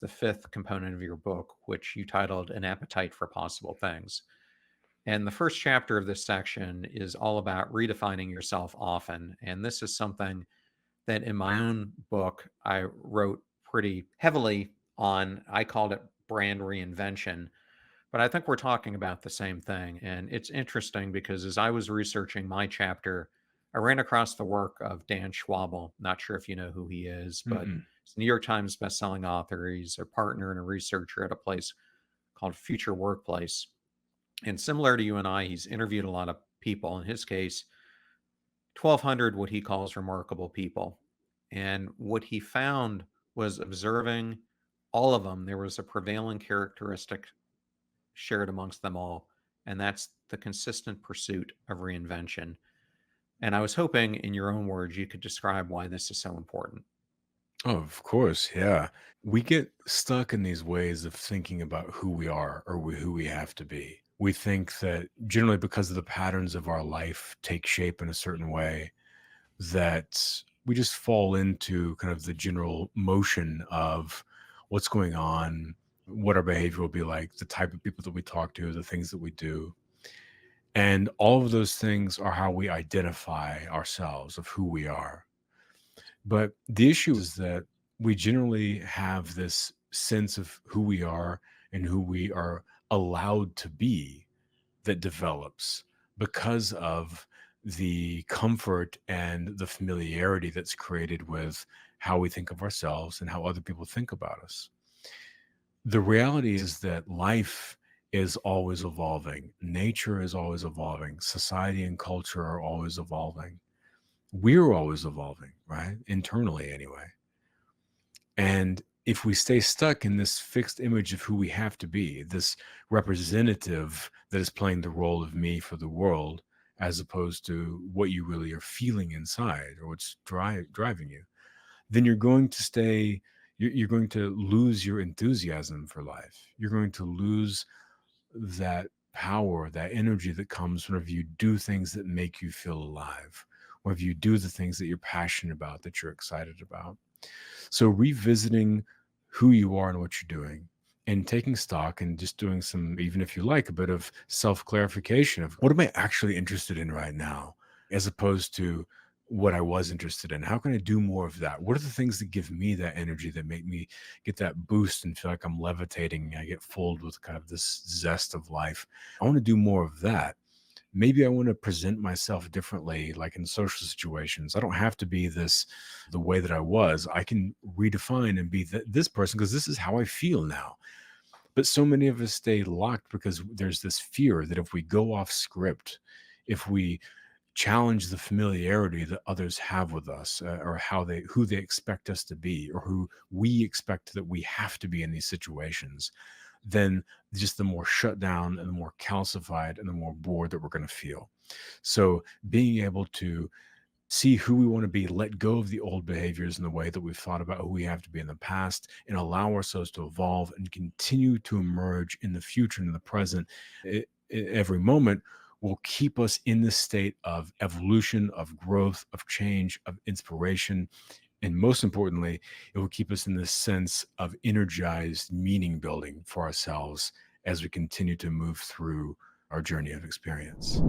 the fifth component of your book, which you titled An Appetite for Possible Things. And the first chapter of this section is all about redefining yourself often. And this is something that in my own book, I wrote pretty heavily on. I called it brand reinvention, but I think we're talking about the same thing. And it's interesting because as I was researching my chapter, I ran across the work of Dan Schwabel. Not sure if you know who he is, but Mm-mm. he's a New York Times bestselling author. He's a partner and a researcher at a place called Future Workplace. And similar to you and I, he's interviewed a lot of people. In his case, 1,200 what he calls remarkable people. And what he found was observing all of them, there was a prevailing characteristic shared amongst them all, and that's the consistent pursuit of reinvention. And I was hoping, in your own words, you could describe why this is so important. Oh, of course, yeah. We get stuck in these ways of thinking about who we are or who we have to be. We think that generally because of the patterns of our life take shape in a certain way, that we just fall into kind of the general motion of what's going on, what our behavior will be like, the type of people that we talk to, the things that we do. And all of those things are how we identify ourselves of who we are. But the issue is that we generally have this sense of who we are and who we are allowed to be that develops because of the comfort and the familiarity that's created with how we think of ourselves and how other people think about us. The reality is that life is always evolving, nature is always evolving, society and culture are always evolving. We're always evolving, right? Internally, anyway. And if we stay stuck in this fixed image of who we have to be, this representative that is playing the role of me for the world, as opposed to what you really are feeling inside or what's driving you, then you're going to lose your enthusiasm for life. You're going to lose that power, that energy that comes whenever you do things that make you feel alive, whenever you do the things that you're passionate about, that you're excited about. So revisiting who you are and what you're doing and taking stock and just doing some, even if you like, a bit of self clarification of what am I actually interested in right now, as opposed to what I was interested in. How can I do more of that? What are the things that give me that energy that make me get that boost and feel like I'm levitating? I get filled with kind of this zest of life. I want to do more of that. Maybe I want to present myself differently, like in social situations. I don't have to be the way that I was. I can redefine and be this person because this is how I feel now. But so many of us stay locked because there's this fear that if we go off script, if we challenge the familiarity that others have with us, or who they expect us to be, or who we expect that we have to be in these situations, then just the more shut down and the more calcified and the more bored that we're going to feel. So being able to see who we want to be, let go of the old behaviors and the way that we've thought about who we have to be in the past, and allow ourselves to evolve and continue to emerge in the future and in the present, every moment will keep us in this state of evolution, of growth, of change, of inspiration. And most importantly, it will keep us in this sense of energized meaning building for ourselves as we continue to move through our journey of experience.